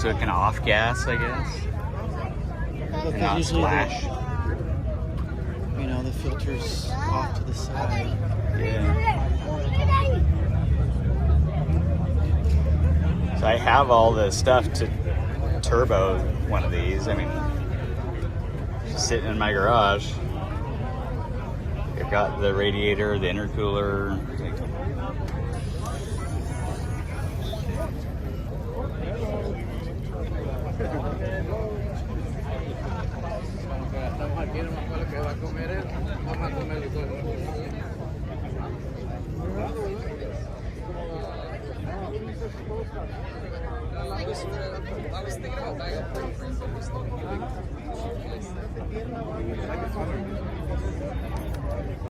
so it can off gas, I guess, and not splash. You know, the filter's off to the side. Yeah. So I have all the stuff to turbo one of these. I mean, just sitting in my garage. I've got the radiator, the intercooler.